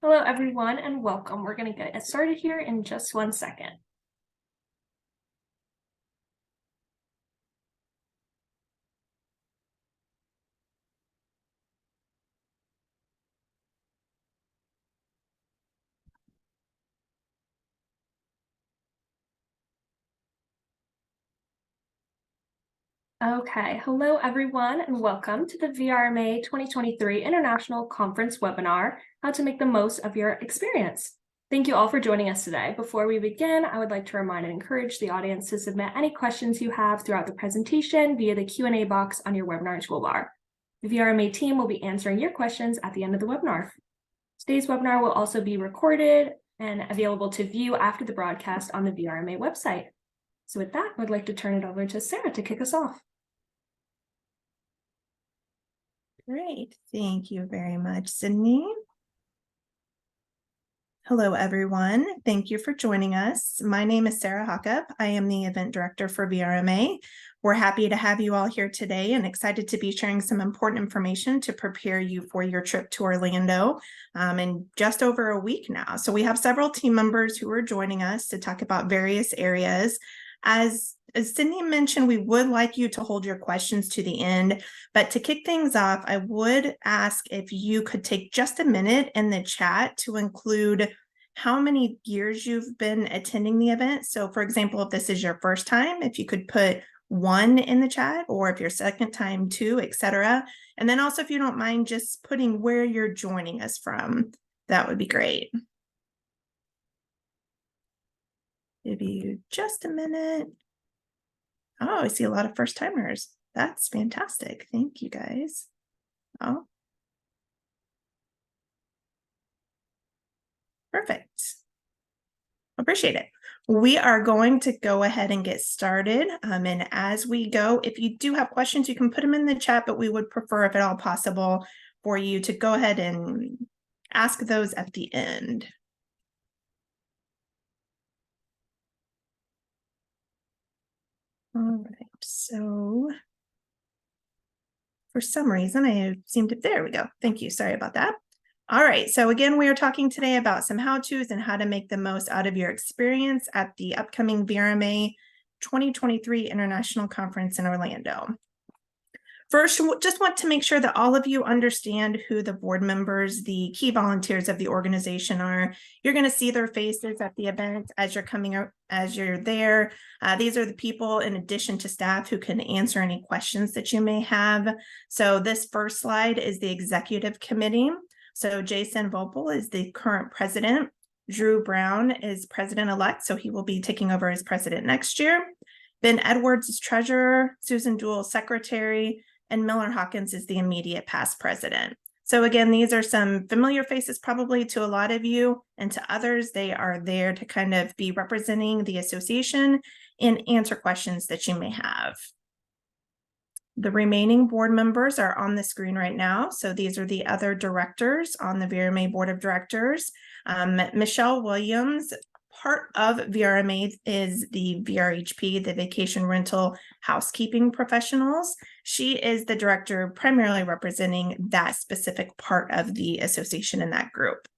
Hello, everyone, and welcome. We're going to get started here in just 1 second. Okay, hello, everyone, and welcome to the VRMA 2023 International Conference webinar, How to Make the Most of Your Experience. Thank you all for joining us today. Before we begin, I would like to remind and encourage the audience to submit any questions you have throughout the presentation via the Q&A box on your webinar toolbar. The VRMA team will be answering your questions at the end of the webinar. Today's webinar will also be recorded and available to view after the broadcast on the VRMA website. So with that, I'd like to turn it over to Sarah to kick us off. Great. Thank you very much, Sydney. Hello, everyone. Thank you for joining us. My name is Sarah Hockup. I am the event director for VRMA. We're happy to have you all here today and excited to be sharing some important information to prepare you for your trip to Orlando in just over a week now. So we have several team members who are joining us to talk about various areas. As Sydney mentioned, we would like you to hold your questions to the end, but to kick things off, I would ask if you could take just a minute in the chat to include how many years you've been attending the event. So for example, if this is your first time, if you could put 1 in the chat, or if your second time 2, etc. And then also, if you don't mind just putting where you're joining us from, that would be great. Give you just a minute. Oh, I see a lot of first timers. That's fantastic. Thank you, guys. Oh, perfect. Appreciate it. We are going to go ahead and get started. And as we go, if you do have questions, you can put them in the chat, but we would prefer, if at all possible, for you to go ahead and ask those at the end. All right, so for some reason, I seem to, there we go. Thank you. Sorry about that. All right, so again, we are talking today about some how-tos and how to make the most out of your experience at the upcoming VRMA 2023 International Conference in Orlando. First, just want to make sure that all of you understand who the board members, the key volunteers of the organization are. You're going to see their faces at the event as you're coming out, as you're there. These are the people, in addition to staff, who can answer any questions that you may have. So this first slide is the executive committee. So Jason Vopel is the current president. Drew Brown is president-elect, so he will be taking over as president next year. Ben Edwards is treasurer, Susan Jewell secretary, and Miller Hawkins is the immediate past president. So again, these are some familiar faces probably to a lot of you, and to others, they are there to kind of be representing the association and answer questions that you may have. The remaining board members are on the screen right now. So these are the other directors on the VRMA Board of Directors. Michelle Williams, part of VRMA, is the VRHP, the Vacation Rental Housekeeping Professionals. She is the director primarily representing that specific part of the association in that group.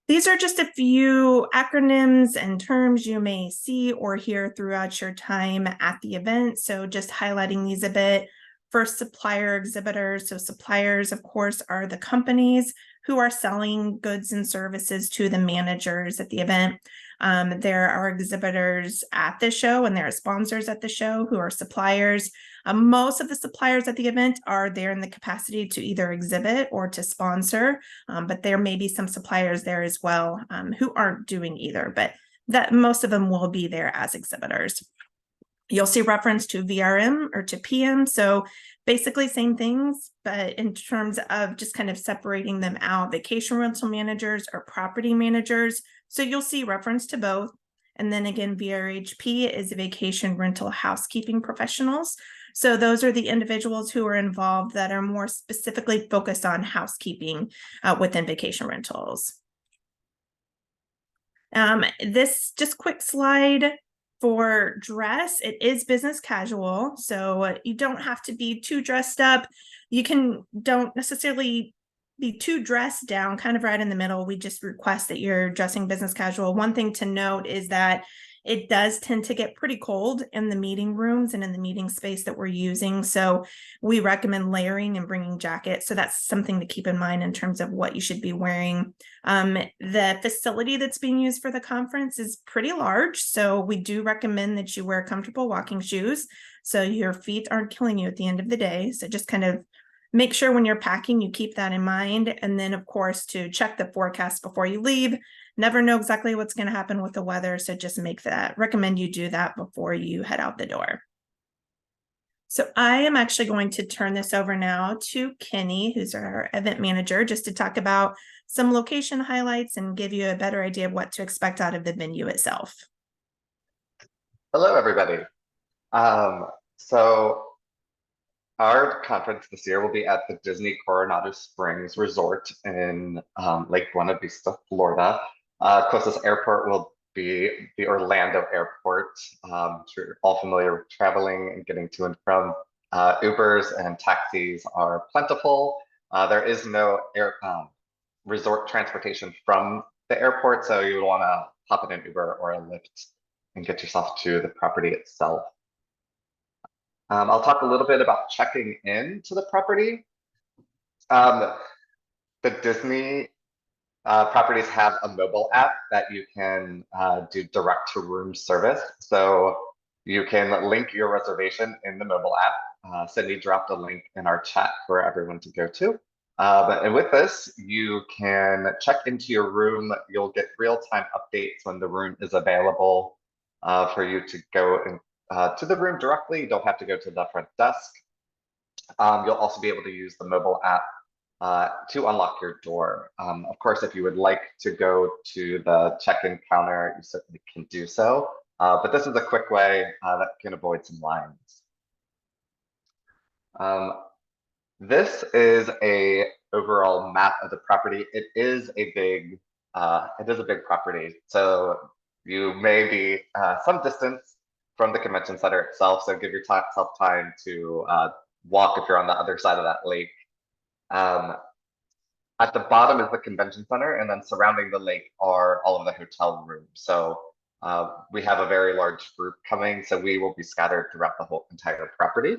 These are just a few acronyms and terms you may see or hear throughout your time at the event. So just highlighting these a bit. First, supplier exhibitors. So suppliers, of course, are the companies who are selling goods and services to the managers at the event. There are exhibitors at the show, and there are sponsors at the show who are suppliers. Most of the suppliers at the event are there in the capacity to either exhibit or to sponsor, but there may be some suppliers there as well who aren't doing either, but that most of them will be there as exhibitors. You'll see reference to VRM or to PM. So basically same things, but in terms of just kind of separating them out, vacation rental managers or property managers. So you'll see reference to both. And then again, VRHP is vacation rental housekeeping professionals. So those are the individuals who are involved that are more specifically focused on housekeeping within vacation rentals. This just quick slide For dress, it is business casual, so you don't have to be too dressed up. You don't necessarily be too dressed down, kind of right in the middle. We just request that you're dressing business casual. One thing to note is that it does tend to get pretty cold in the meeting rooms and in the meeting space that we're using. So we recommend layering and bringing jackets. So that's something to keep in mind in terms of what you should be wearing. The facility that's being used for the conference is pretty large. So we do recommend that you wear comfortable walking shoes so your feet aren't killing you at the end of the day. So just kind of make sure when you're packing, you keep that in mind. And then, of course, to check the forecast before you leave. Never know exactly what's going to happen with the weather. So just recommend you do that before you head out the door. So I am actually going to turn this over now to Kenny, who's our event manager, just to talk about some location highlights and give you a better idea of what to expect out of the venue itself. Hello, everybody. So our conference this year will be at the Disney Coronado Springs Resort in Lake Buena Vista, Florida. Closest airport will be the Orlando Airport. You're all familiar with traveling and getting to and from. Ubers and taxis are plentiful. There is no resort transportation from the airport, so you would want to hop in an Uber or a Lyft and get yourself to the property itself. I'll talk a little bit about checking in to the property. The Disney properties have a mobile app that you can do direct to room service. So you can link your reservation in the mobile app. Sydney dropped a link in our chat for everyone to go to. And with this, you can check into your room. You'll get real-time updates when the room is available for you to go to the room directly. You don't have to go to the front desk. You'll also be able to use the mobile app to unlock your door. Of course, if you would like to go to the check-in counter, you certainly can do so. But this is a quick way that can avoid some lines. This is a overall map of the property. It is a big property. So you may be some distance from the convention center itself. So give yourself time to walk if you're on the other side of that lake. At the bottom is the convention center, and then surrounding the lake are all of the hotel rooms. So we have a very large group coming, so we will be scattered throughout the whole entire property.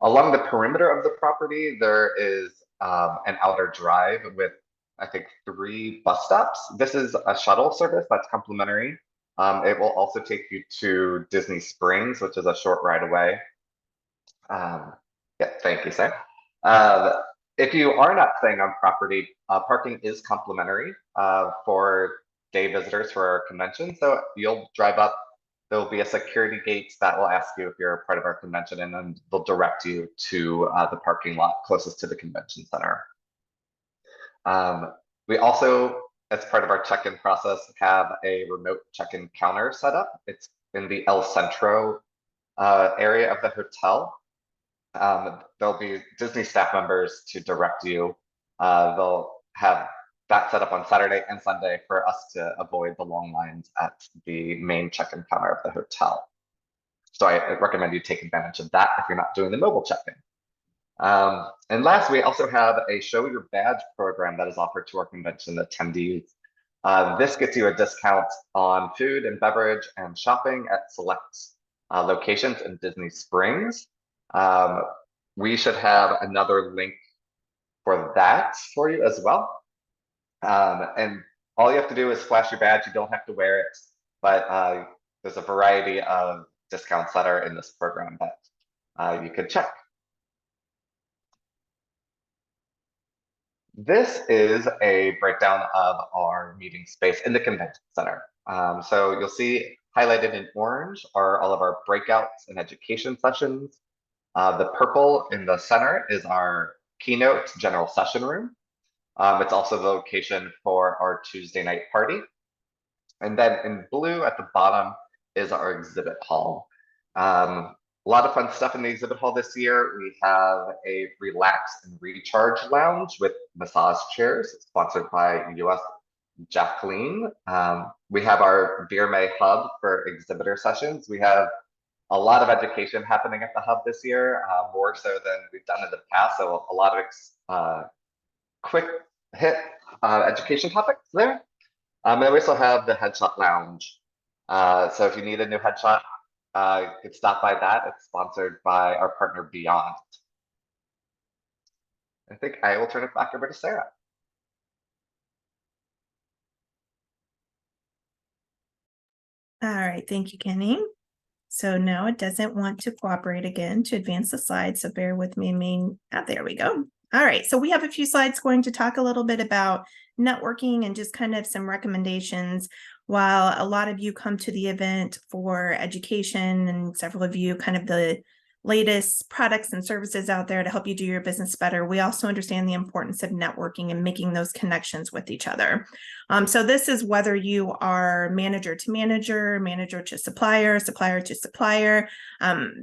Along the perimeter of the property, there is an outer drive with, I think, 3 bus stops. This is a shuttle service that's complimentary. It will also take you to Disney Springs, which is a short ride away. Yeah, thank you, sir. If you are not staying on property, parking is complimentary for day visitors for our convention. So you'll drive up, there'll be a security gate that will ask you if you're a part of our convention, and then they'll direct you to the parking lot closest to the convention center. We also, as part of our check-in process, have a remote check-in counter set up. It's in the El Centro area of the hotel. There'll be Disney staff members to direct you. They'll have that set up on Saturday and Sunday for us to avoid the long lines at the main check-in counter of the hotel. So I recommend you take advantage of that if you're not doing the mobile check-in. And last, we also have a show your badge program that is offered to our convention attendees. This gets you a discount on food and beverage and shopping at select locations in Disney Springs. We should have another link for that for you as well. And all you have to do is flash your badge. You don't have to wear it, but there's a variety of discounts that are in this program that you could check. This is a breakdown of our meeting space in the convention center. So you'll see highlighted in orange are all of our breakouts and education sessions. The purple in the center is our keynote general session room. It's also the location for our Tuesday night party. And then in blue at the bottom is our exhibit hall. A lot of fun stuff in the exhibit hall this year. We have a relax and recharge lounge with massage chairs sponsored by US Jacqueline. We have our VRMA hub for exhibitor sessions. We have a lot of education happening at the hub this year, more so than we've done in the past. So a lot of quick hit education topics there. And we also have the Headshot Lounge. So if you need a new headshot, you can stop by that. It's sponsored by our partner Beyond. I think I will turn it back over to Sarah. All right, thank you, Kenny. So now it doesn't want to cooperate again to advance the slides, so bear with me. There we go. All right, so we have a few slides going to talk a little bit about networking and just kind of some recommendations. While a lot of you come to the event for education and several of you kind of the latest products and services out there to help you do your business better, we also understand the importance of networking and making those connections with each other. So this is whether you are manager to manager, manager to supplier, supplier to supplier.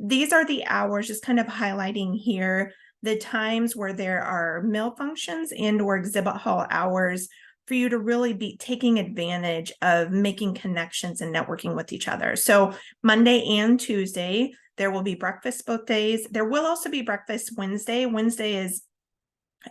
These are the hours, just kind of highlighting here the times where there are mill functions and or exhibit hall hours for you to really be taking advantage of making connections and networking with each other. So Monday and Tuesday, there will be breakfast both days. There will also be breakfast Wednesday. Wednesday is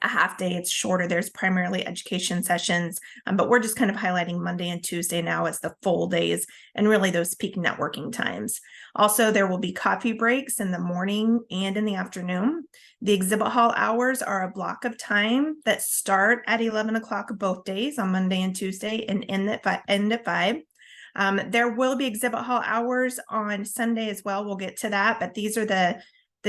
a half day. It's shorter. There's primarily education sessions, but we're just kind of highlighting Monday and Tuesday now as the full days and really those peak networking times. Also, there will be coffee breaks in the morning and in the afternoon. The exhibit hall hours are a block of time that start at 11 o'clock both days on Monday and Tuesday and end at 5. There will be exhibit hall hours on Sunday as well. We'll get to that, but these are the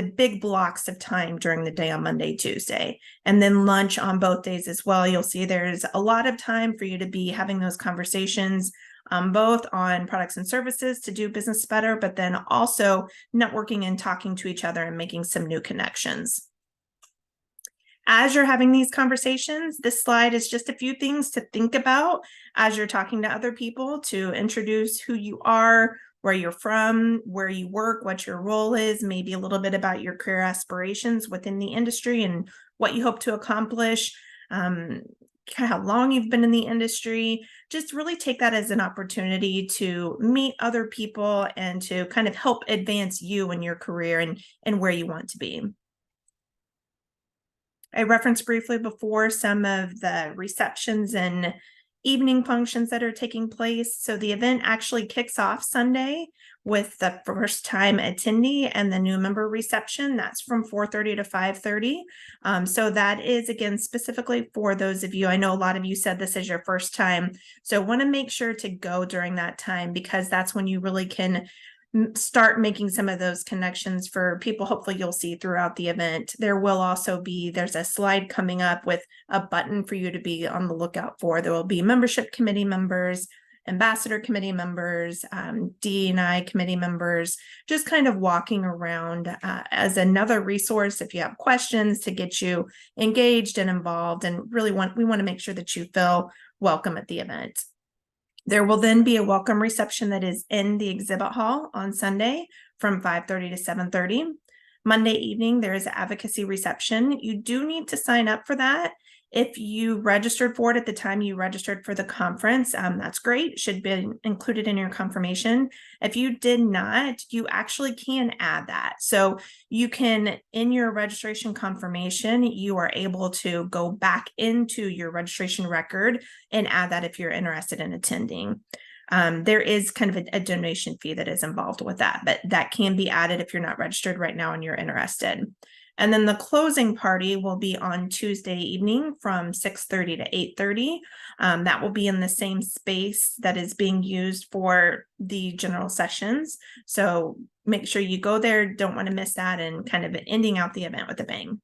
big blocks of time during the day on Monday, Tuesday, and then lunch on both days as well. You'll see there's a lot of time for you to be having those conversations, both on products and services to do business better, but then also networking and talking to each other and making some new connections. As you're having these conversations, this slide is just a few things to think about as you're talking to other people to introduce who you are, where you're from, where you work, what your role is, maybe a little bit about your career aspirations within the industry and what you hope to accomplish, how long you've been in the industry. Just really take that as an opportunity to meet other people and to kind of help advance you in your career and where you want to be. I referenced briefly before some of the receptions and evening functions that are taking place. So the event actually kicks off Sunday with the first time attendee and the new member reception. That's from 4:30 to 5:30. So that is, again, specifically for those of you, I know a lot of you said this is your first time. So want to make sure to go during that time because that's when you really can start making some of those connections for people hopefully you'll see throughout the event. There will also be, there's a slide coming up with a button for you to be on the lookout for. There will be membership committee members, ambassador committee members, D&I committee members, just kind of walking around as another resource if you have questions to get you engaged and involved, and really we want to make sure that you feel welcome at the event. There will then be a welcome reception that is in the exhibit hall on Sunday from 5:30 to 7:30. Monday evening, there is an advocacy reception. You do need to sign up for that. If you registered for it at the time you registered for the conference, that's great. It should be included in your confirmation. If you did not, you actually can add that. So you can, in your registration confirmation, you are able to go back into your registration record and add that if you're interested in attending. There is kind of a donation fee that is involved with that, but that can be added if you're not registered right now and you're interested. And then the closing party will be on Tuesday evening from 6:30 to 8:30. That will be in the same space that is being used for the general sessions. So make sure you go there, don't want to miss that, and kind of ending out the event with a bang.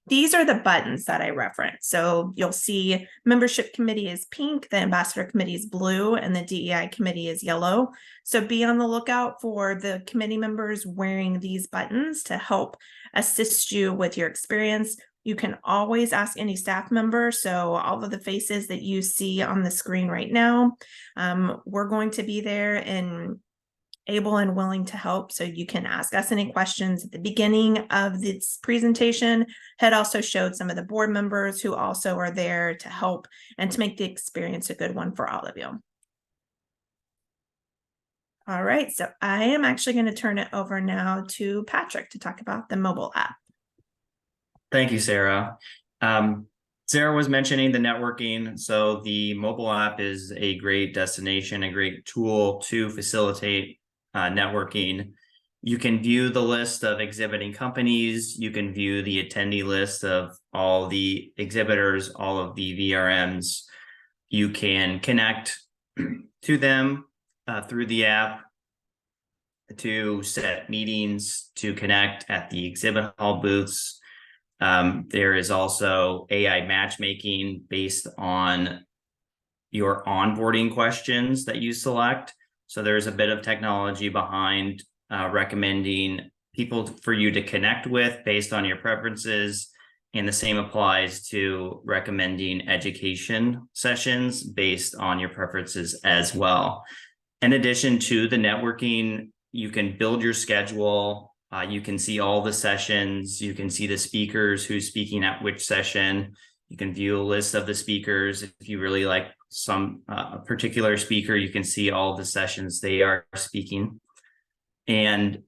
These are the buttons that I referenced. So you'll see membership committee is pink, the ambassador committee is blue, and the DEI committee is yellow. So be on the lookout for the committee members wearing these buttons to help assist you with your experience. You can always ask any staff member. So all of the faces that you see on the screen right now, we're going to be there in able and willing to help. So you can ask us any questions at the beginning of this presentation. Had also showed some of the board members who also are there to help and to make the experience a good one for all of you. All right, so I am actually going to turn it over now to Patrick to talk about the mobile app. Thank you, Sarah. Sarah was mentioning the networking. So the mobile app is a great destination, a great tool to facilitate networking. You can view the list of exhibiting companies. You can view the attendee list of all the exhibitors, all of the VRMs. You can connect to them through the app to set meetings, to connect at the exhibit hall booths. There is also AI matchmaking based on your onboarding questions that you select. So there's a bit of technology behind recommending people for you to connect with based on your preferences. And the same applies to recommending education sessions based on your preferences as well. In addition to the networking, you can build your schedule. You can see all the sessions. You can see the speakers who's speaking at which session. You can view a list of the speakers. If you really like some particular speaker, you can see all the sessions they are speaking. And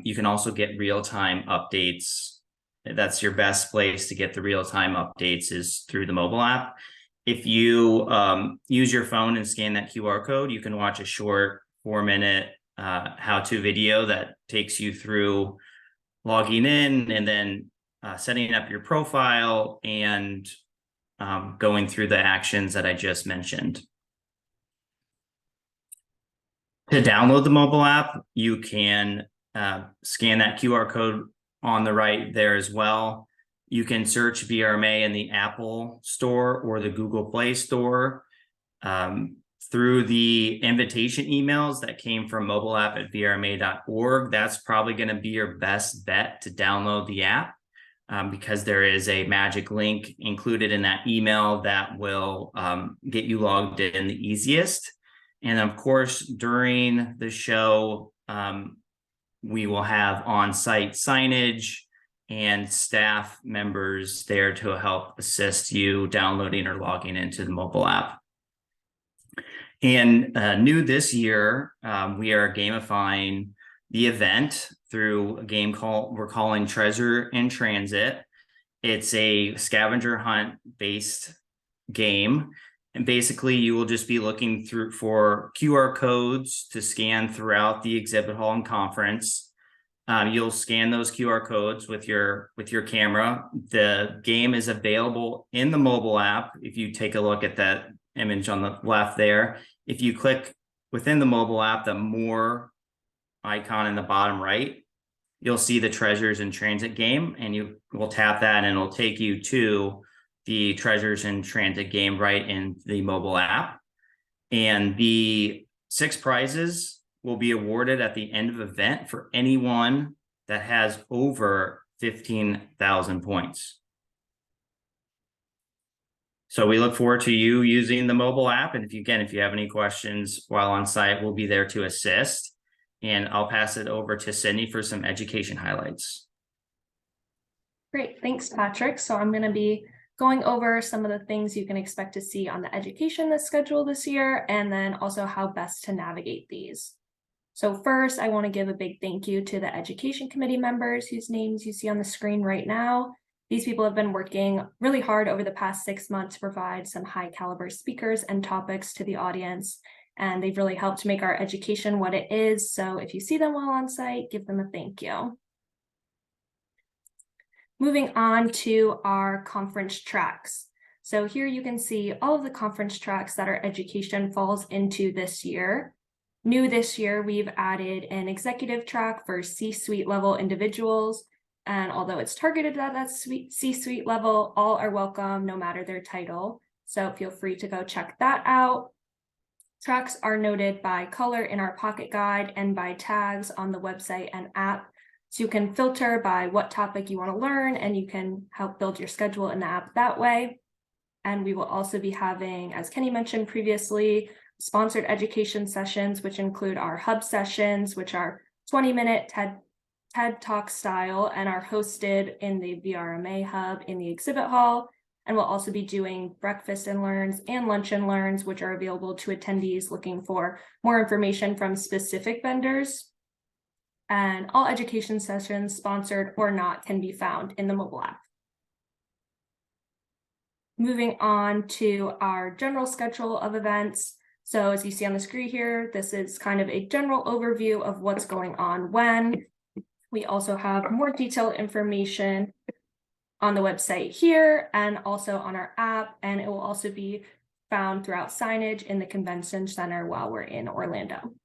you can also get real-time updates. That's your best place to get the real-time updates is through the mobile app. If you use your phone and scan that QR code, you can watch a short 4-minute how-to video that takes you through logging in and then setting up your profile and going through the actions that I just mentioned. To download the mobile app, you can scan that QR code on the right there as well. You can search VRMA in the Apple Store or the Google Play Store. Through the invitation emails that came from mobileapp@vrma.org, that's probably going to be your best bet to download the app because there is a magic link included in that email that will get you logged in the easiest. And of course, during the show, we will have on-site signage and staff members there to help assist you downloading or logging into the mobile app. And new this year, we are gamifying the event through a game we're calling Treasure in Transit. It's a scavenger hunt based game. And basically you will just be looking through for QR codes to scan throughout the exhibit hall and conference. You'll scan those QR codes with your camera. The game is available in the mobile app. If you take a look at that image on the left there, if you click within the mobile app, the more icon in the bottom right, you'll see the Treasures in Transit game, and you will tap that and it'll take you to the Treasures in Transit game right in the mobile app. And the 6 prizes will be awarded at the end of the event for anyone that has over 15,000 points. So we look forward to you using the mobile app. And if you have any questions while on site, we'll be there to assist. And I'll pass it over to Sydney for some education highlights. Great, thanks, Patrick. So I'm going to be going over some of the things you can expect to see on the education that's scheduled this year, and then also how best to navigate these. So first, I want to give a big thank you to the education committee members whose names you see on the screen right now. These people have been working really hard over the past 6 months to provide some high caliber speakers and topics to the audience, and they've really helped make our education what it is. So if you see them while on site, give them a thank you. Moving on to our conference tracks. So here you can see all of the conference tracks that our education falls into this year. New this year, we've added an executive track for C-suite level individuals. And although it's targeted at that C-suite level, all are welcome no matter their title. So feel free to go check that out. Tracks are noted by color in our pocket guide and by tags on the website and app. So you can filter by what topic you want to learn, and you can help build your schedule in the app that way. And we will also be having, as Kenny mentioned previously, sponsored education sessions, which include our hub sessions, which are 20-minute TED Talk style and are hosted in the VRMA hub in the exhibit hall. And we'll also be doing breakfast and learns and lunch and learns, which are available to attendees looking for more information from specific vendors. And all education sessions, sponsored or not, can be found in the mobile app. Moving on to our general schedule of events. So as you see on the screen here, this is kind of a general overview of what's going on when. We also have more detailed information on the website here and also on our app, and it will also be found throughout signage in the convention center while we're in Orlando.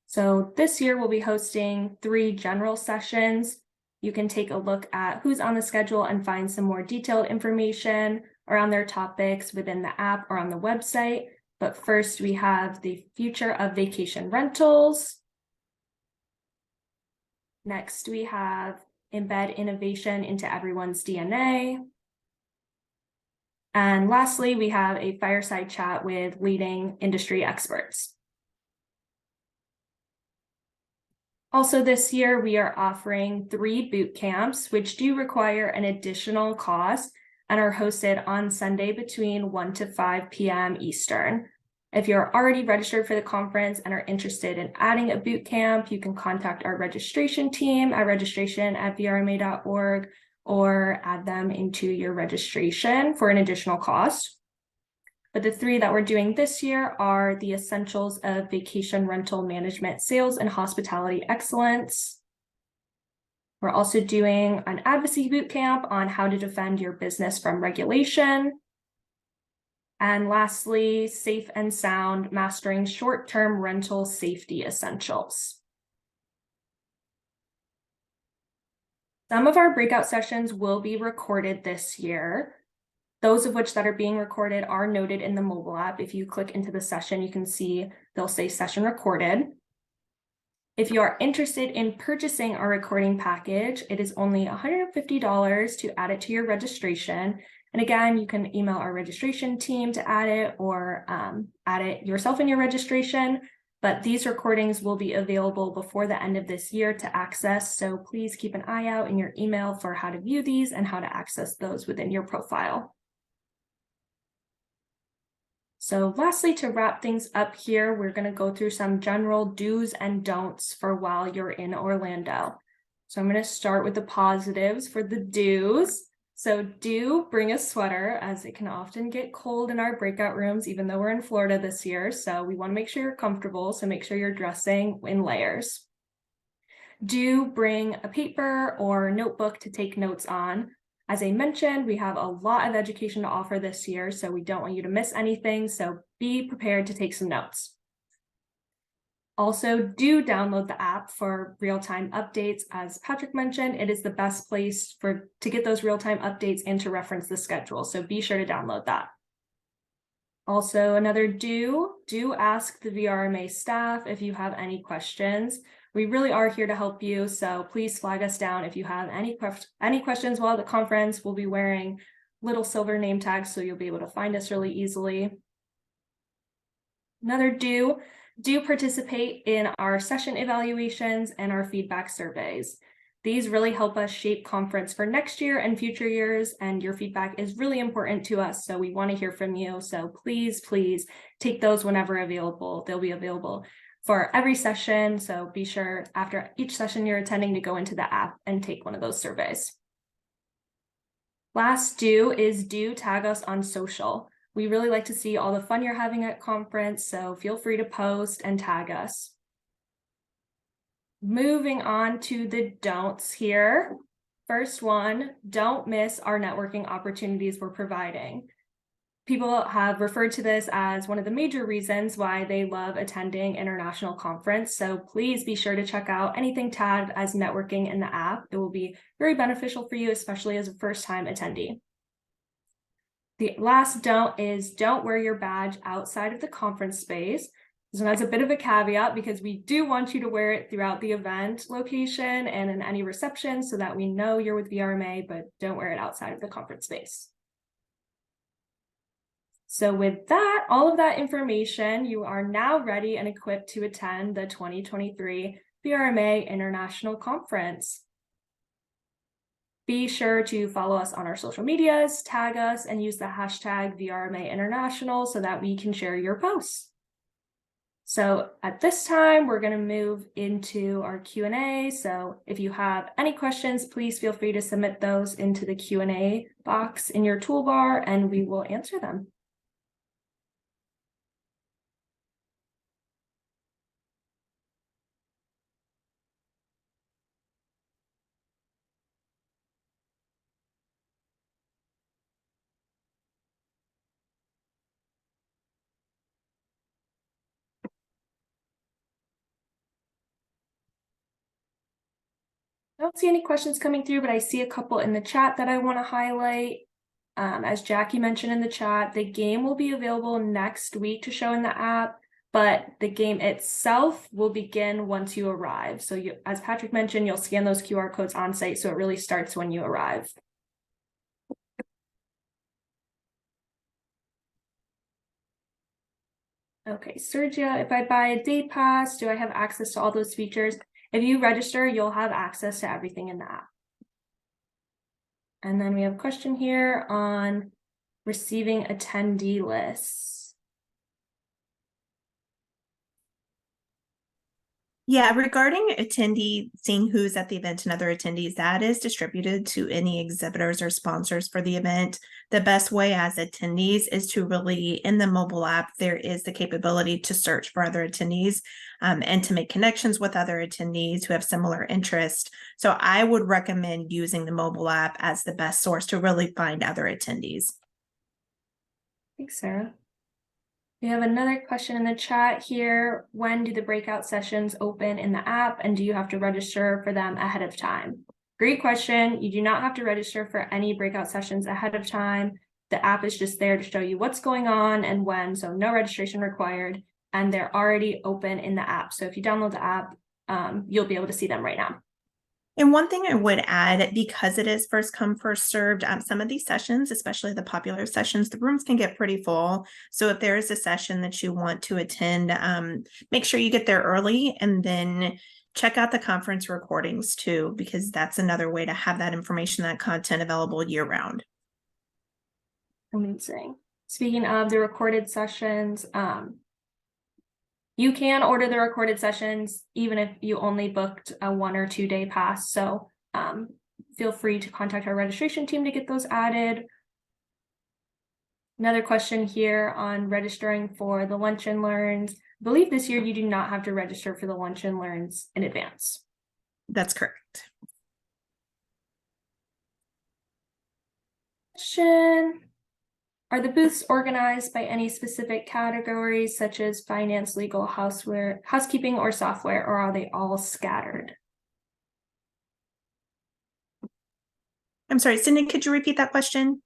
So this year we'll be hosting 3 general sessions. You can take a look at who's on the schedule and find some more detailed information around their topics within the app or on the website. But first we have the future of vacation rentals. Next, we have embed innovation into everyone's DNA. And lastly, we have a fireside chat with leading industry experts. Also this year, we are offering 3 boot camps, which do require an additional cost and are hosted on Sunday between 1 to 5 p.m. Eastern. If you're already registered for the conference and are interested in adding a boot camp, you can contact our registration team at registration@vrma.org or add them into your registration for an additional cost. But the 3 that we're doing this year are the essentials of vacation rental management, sales, and hospitality excellence. We're also doing an advocacy boot camp on how to defend your business from regulation. And lastly, safe and sound, mastering short-term rental safety essentials. Some of our breakout sessions will be recorded this year. Those of which that are being recorded are noted in the mobile app. If you click into the session, you can see they'll say session recorded. If you are interested in purchasing our recording package, it is only $150 to add it to your registration. And again, you can email our registration team to add it or add it yourself in your registration. But these recordings will be available before the end of this year to access. So please keep an eye out in your email for how to view these and how to access those within your profile. So lastly, to wrap things up here, we're going to go through some general do's and don'ts for while you're in Orlando. So I'm going to start with the positives for the do's. So do bring a sweater, as it can often get cold in our breakout rooms, even though we're in Florida this year. So we want to make sure you're comfortable. So make sure you're dressing in layers. Do bring a paper or notebook to take notes on. As I mentioned, we have a lot of education to offer this year, so we don't want you to miss anything. So be prepared to take some notes. Also, do download the app for real-time updates. As Patrick mentioned, it is the best place to get those real-time updates and to reference the schedule. So be sure to download that. Also, another do ask the VRMA staff if you have any questions. We really are here to help you, so please flag us down if you have any questions while at the conference. We'll be wearing little silver name tags, so you'll be able to find us really easily. Another do participate in our session evaluations and our feedback surveys. These really help us shape conference for next year and future years, and your feedback is really important to us, so we want to hear from you. So please take those whenever available. They'll be available for every session, so be sure after each session you're attending to go into the app and take one of those surveys. Last do tag us on social. We really like to see all the fun you're having at conference, so feel free to post and tag us. Moving on to the don'ts here. First one, don't miss our networking opportunities we're providing. People have referred to this as one of the major reasons why they love attending international conference. So please be sure to check out anything tagged as networking in the app. It will be very beneficial for you, especially as a first-time attendee. The last don't is don't wear your badge outside of the conference space. So that's a bit of a caveat because we do want you to wear it throughout the event location and in any reception so that we know you're with VRMA, but don't wear it outside of the conference space. So with that, all of that information, you are now ready and equipped to attend the 2023 VRMA International Conference. Be sure to follow us on our social medias, tag us, and use the hashtag VRMA International so that we can share your posts. So at this time, we're going to move into our Q&A. So if you have any questions, please feel free to submit those into the Q&A box in your toolbar, and we will answer them. I don't see any questions coming through, but I see a couple in the chat that I want to highlight. As Jackie mentioned in the chat, the game will be available next week to show in the app, but the game itself will begin once you arrive. So as Patrick mentioned, you'll scan those QR codes on site, so it really starts when you arrive. Okay, Sergio, if I buy a day pass, do I have access to all those features? If you register, you'll have access to everything in the app. And then we have a question here on receiving attendee lists. Yeah, regarding seeing who's at the event and other attendees, that is distributed to any exhibitors or sponsors for the event. The best way as attendees is to really, in the mobile app, there is the capability to search for other attendees and to make connections with other attendees who have similar interests. So I would recommend using the mobile app as the best source to really find other attendees. Thanks, Sarah. We have another question in the chat here. When do the breakout sessions open in the app, and do you have to register for them ahead of time? Great question. You do not have to register for any breakout sessions ahead of time. The app is just there to show you what's going on and when, so no registration required, and they're already open in the app. So if you download the app, you'll be able to see them right now. And one thing I would add, because it is first come, first served, some of these sessions, especially the popular sessions, the rooms can get pretty full. So if there is a session that you want to attend, make sure you get there early and then check out the conference recordings too, because that's another way to have that information, that content available year round. Amazing. Speaking of the recorded sessions, you can order the recorded sessions even if you only booked a 1 or 2 day pass. So feel free to contact our registration team to get those added. Another question here on registering for the Lunch and Learns. I believe this year you do not have to register for the Lunch and Learns in advance. That's correct. Question. Are the booths organized by any specific categories such as finance, legal, housekeeping, or software, or are they all scattered? I'm sorry, Cindy, could you repeat that question?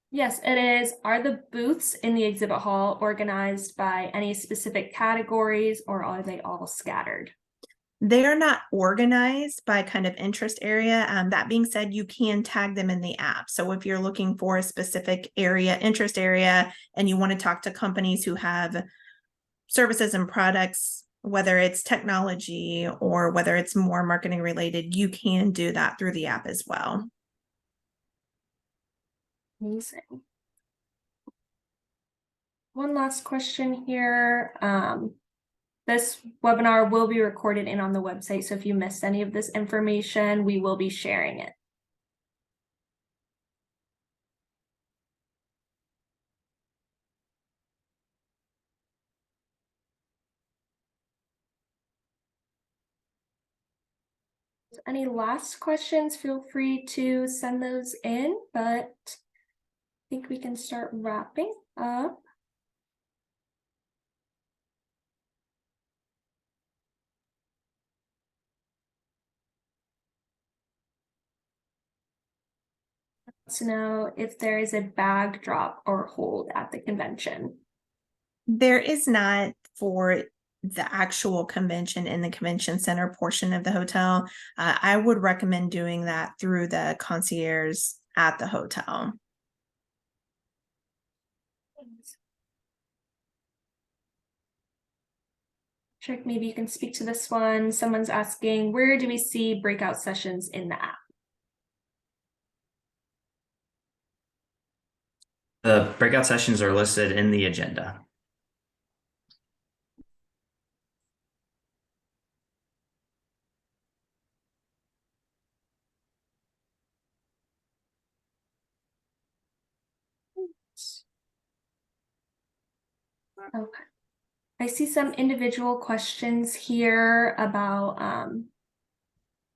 Yes, it is. Are the booths in the exhibit hall organized by any specific categories, or are they all scattered? They are not organized by kind of interest area. That being said, you can tag them in the app. So if you're looking for a specific area, interest area, and you want to talk to companies who have services and products, whether it's technology or whether it's more marketing related, you can do that through the app as well. Amazing. One last question here. This webinar will be recorded and on the website, so if you missed any of this information, we will be sharing it. Any last questions, feel free to send those in, but I think we can start wrapping up. To know if there is a bag drop or hold at the convention. There is not for the actual convention in the convention center portion of the hotel. I would recommend doing that through the concierge at the hotel. Trick, maybe you can speak to this one. Someone's asking, where do we see breakout sessions in the app? The breakout sessions are listed in the agenda. Okay. I see some individual questions here about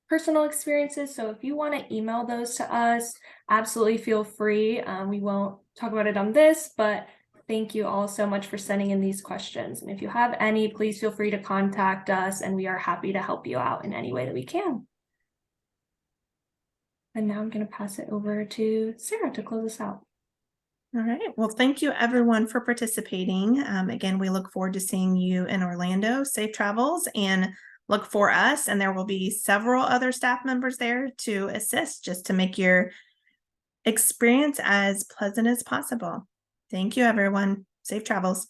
personal experiences. So if you want to email those to us, absolutely feel free. We won't talk about it on this, but thank you all so much for sending in these questions. And if you have any, please feel free to contact us and we are happy to help you out in any way that we can. And now I'm going to pass it over to Sarah to close us out. All right. Well, thank you everyone for participating. Again, we look forward to seeing you in Orlando. Safe travels, and look for us. And there will be several other staff members there to assist, just to make your experience as pleasant as possible. Thank you, everyone. Safe travels.